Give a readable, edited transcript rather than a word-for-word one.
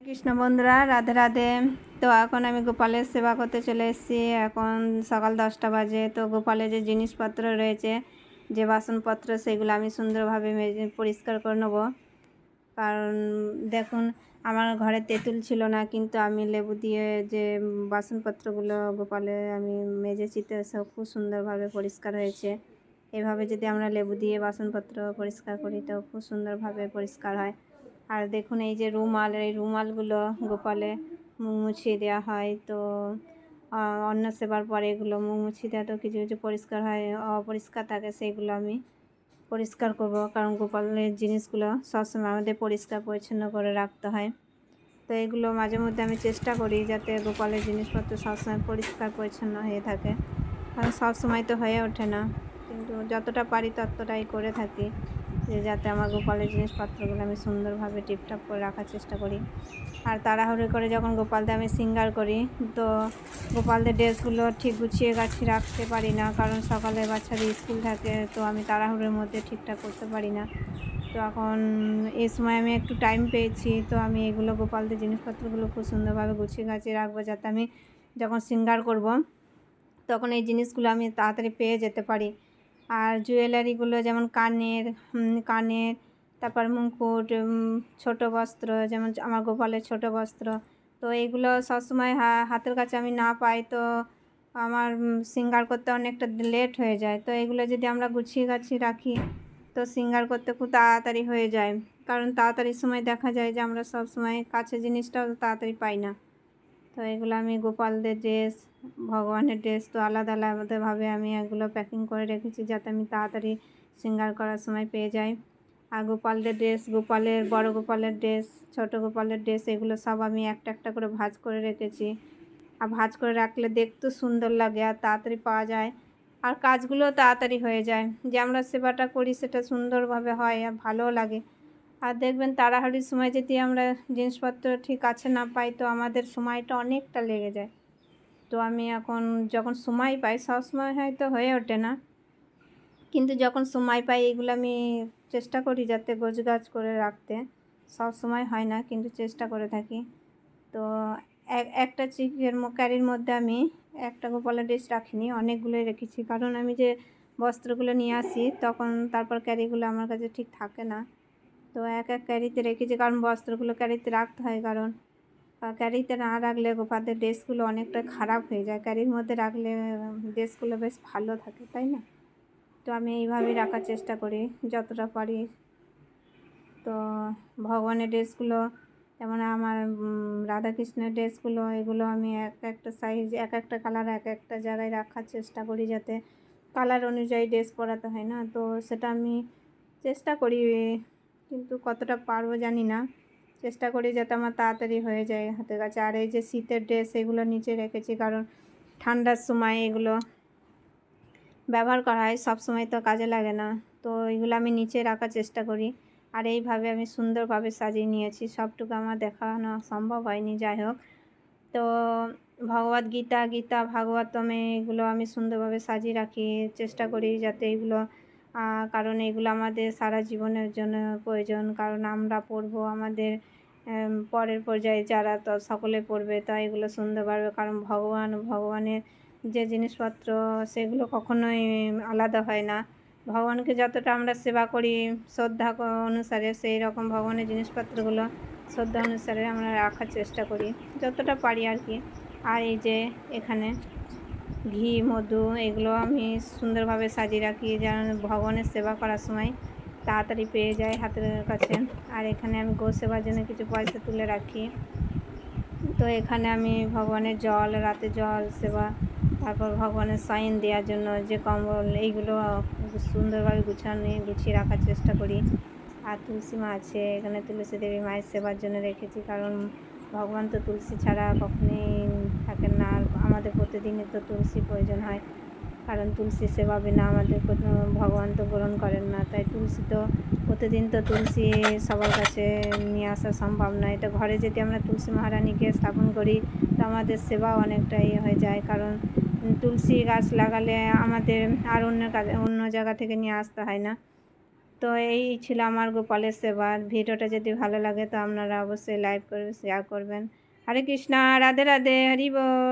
কৃষ্ণ বন্ধুরা, রাধে রাধে। তো এখন আমি গোপালের সেবা করতে চলে এসেছি। এখন সকাল 10টা বাজে। তো গোপালের যে জিনিসপত্র রয়েছে, যে বাসনপত্র, সেগুলো আমি সুন্দরভাবে মেজে পরিষ্কার করে নেবো। কারণ দেখুন, আমার ঘরে তেঁতুল ছিল না, কিন্তু আমি লেবু দিয়ে যে বাসনপত্রগুলো গোপালে আমি মেজেছি, তো সব খুব সুন্দরভাবে পরিষ্কার হয়েছে। এভাবে যদি আমরা লেবু দিয়ে বাসনপত্র পরিষ্কার করি তো খুব সুন্দরভাবে পরিষ্কার হয়। আর দেখুন, এই যে রুমাল, এই রুমালগুলো গোপালে মুখ মুছিয়ে দেওয়া হয়। তো অন্ন সেবার পরে এগুলো মুখ মুছিয়ে দেওয়া, তো কিছু কিছু পরিষ্কার হয়, অপরিষ্কার থাকে, সেইগুলো আমি পরিষ্কার করব। কারণ গোপালের জিনিসগুলো সবসময় আমাদের পরিষ্কার পরিচ্ছন্ন করে রাখতে হয়। তো এগুলো মাঝে মধ্যে আমি চেষ্টা করি যাতে গোপালের জিনিসপত্র সবসময় পরিষ্কার পরিচ্ছন্ন হয়ে থাকে। কারণ সবসময় তো হয়ে ওঠে না, কিন্তু যতটা পারি ততটাই করে থাকি, যে যাতে আমার গোপালের জিনিসপত্রগুলো আমি সুন্দরভাবে টিপটপ করে রাখার চেষ্টা করি। আর তাড়াহুড়ো করে যখন গোপালদের আমি শৃঙ্গার করি, তো গোপালদের ড্রেসগুলো ঠিক গুছিয়ে গাছিয়ে রাখতে পারি না, কারণ সকালে বাচ্চাদের স্কুল থাকে, তো আমি তাড়াহুড়োর মধ্যে ঠিকঠাক করতে পারি না। তো এখন এই সময় আমি একটু টাইম পেয়েছি, তো আমি এগুলো গোপালদের জিনিসপত্রগুলো খুব সুন্দরভাবে গুছিয়ে গাছিয়ে রাখবো, যাতে আমি যখন শৃঙ্গার করব তখন এই জিনিসগুলো আমি তাড়াতাড়ি পেয়ে যেতে পারি। আর জুয়েলারিগুলো যেমন কানের, তারপর মুকুট, ছোট বস্ত্র, যেমন আমার গোপালের ছোট বস্ত্র, তো এইগুলো সবসময় হাতের কাছে আমি না পাই, তো আমার শৃঙ্গার করতে অনেকটা লেট হয়ে যায়। তো এগুলো যদি আমরা গুছিয়ে গাছিয়ে রাখি তো শৃঙ্গার করতে খুব তাড়াতাড়ি হয়ে যায়। কারণ তাড়াতাড়ির সময় দেখা যায় যে আমরা সব সময় কাছে জিনিসটাও তাড়াতাড়ি পাই না। তো এগুলো আমি গোপালদের ড্রেস, ভগবানের ড্রেস, তো আলাদা আলাদাভাবে আমি এগুলো প্যাকিং করে রেখেছি, যাতে আমি তাড়াতাড়ি শৃঙ্গার করার সময় পেয়ে যাই। আর গোপালদের ড্রেস, বড় গোপালের ড্রেস, ছোট গোপালের ড্রেস, এগুলো সব আমি একটা একটা করে ভাঁজ করে রেখেছি। আর ভাঁজ করে রাখলে দেখতেও সুন্দর লাগে, আর তাড়াতাড়ি পাওয়া যায়, আর কাজগুলো তাড়াতাড়ি হয়ে যায়। যে আমরা সেবাটা করি সেটা সুন্দরভাবে হয় আর ভালোও লাগে। আর দেখবেন, তাড়াহুড়ির সময় যদি আমরা জিনিসপত্র ঠিক আছে না পাই, তো আমাদের সময়টা অনেকটা লেগে যায়। তো আমি এখন যখন সময় পাই, সব সময় হয়তো হয়ে ওঠে না, কিন্তু যখন সময় পাই এগুলো আমি চেষ্টা করি যাতে গোছগাছ করে রাখতে। সব সময় হয় না, কিন্তু চেষ্টা করে থাকি। তো একটা ক্যারির মধ্যে আমি একটা গোপালের ড্রেস রাখিনি, অনেকগুলোই রেখেছি। কারণ আমি যে বস্ত্রগুলো নিয়ে আসি তখন তারপর ক্যারিগুলো আমার কাছে ঠিক থাকে না, তো এক এক ক্যারিতে রেখেছি। কারণ বস্ত্রগুলো ক্যারিতে রাখতে হয়, কারণ ক্যারিতে না রাখলে গোপালদের ড্রেসগুলো অনেকটা খারাপ হয়ে যায়। ক্যারির মধ্যে রাখলে ড্রেসগুলো বেশ ভালো থাকে, তাই না? তো আমি এইভাবেই রাখার চেষ্টা করি যতটা পারি। তো ভগবানের ড্রেসগুলো, যেমন আমার রাধাকৃষ্ণের ড্রেসগুলো, এগুলো আমি এক একটা সাইজ, এক একটা কালার এক একটা জায়গায় রাখার চেষ্টা করি, যাতে কালার অনুযায়ী ড্রেস পরাতে হয় না। তো সেটা আমি চেষ্টা করি, কিন্তু কতটা পারবো জানি না। চেষ্টা করি যাতে আমার তাড়াতাড়ি হয়ে যায় হাতের কাছে। আর এই যে শীতের ড্রেস, এগুলো নিচে রেখেছি, কারণ ঠান্ডার সময় এগুলো ব্যবহার করা হয়, সব সময় তো কাজে লাগে না। তো এগুলো আমি নিচে রাখার চেষ্টা করি। আর এইভাবে আমি সুন্দরভাবে সাজিয়ে নিয়েছি। সবটুকু আমার দেখানো সম্ভব হয়নি, যাই হোক। তো ভগবদ গীতা ভাগবতমে এগুলো আমি সুন্দরভাবে সাজিয়ে রাখি, চেষ্টা করি যাতে এগুলো, কারণ এগুলো আমাদের সারা জীবনের জন্য প্রয়োজন। কারণ আমরা পড়বো, আমাদের পরের পর্যায়ে যারা, তো সকলে পড়বে, তাই এগুলো সুন্দরভাবে, কারণ ভগবানের যে জিনিসপত্র সেগুলো কখনোই আলাদা হয় না। ভগবানকে যতটা আমরা সেবা করি শ্রদ্ধা অনুসারে, সেই রকম ভগবানের জিনিসপত্রগুলো শ্রদ্ধা অনুসারে আমরা রাখার চেষ্টা করি যতটা পারি আর কি। আর এই যে এখানে ঘি, মধু, এগুলো আমি সুন্দরভাবে সাজিয়ে রাখি, যেন ভগবানের সেবা করার সময় তাড়াতাড়ি পেয়ে যায় হাতের কাছে। আর এখানে আমি গো সেবার জন্য কিছু পয়সা তুলে রাখি। তো এখানে আমি ভগবানের জল, রাতে জল সেবা, তারপর ভগবানের সাইন দেওয়ার জন্য যে কম্বল, এইগুলো সুন্দরভাবে গুছিয়ে রাখার চেষ্টা করি। আর তুলসী মা আছে এখানে, তুলসী দেবী মায়ের সেবার জন্য রেখেছি, কারণ ভগবান তো তুলসী ছাড়া কখনোই থাকেন না। আর আমাদের প্রতিদিনই তো তুলসী প্রয়োজন হয়, কারণ তুলসী সেবা বিনা আমাদের ভগবান তো গ্রহণ করেন না। তাই তুলসী তো প্রতিদিন, তো তুলসী সবার কাছে নিয়ে আসা সম্ভব নয়। তো ঘরে যদি আমরা তুলসী মহারানীকে স্থাপন করি, তো আমাদের সেবাও অনেকটা হয়ে যায়। কারণ তুলসী গাছ লাগালে আমাদের আর অন্য জায়গা থেকে নিয়ে আসতে হয় না। তো তো এই ছিল আমার গোপালের সেবা। ভিডিওটা যদি ভালো লাগে তো আপনারা অবশ্যই লাইক করবেন, শেয়ার করবেন। হরে কৃষ্ণা, রাধে রাধে, হরি বল।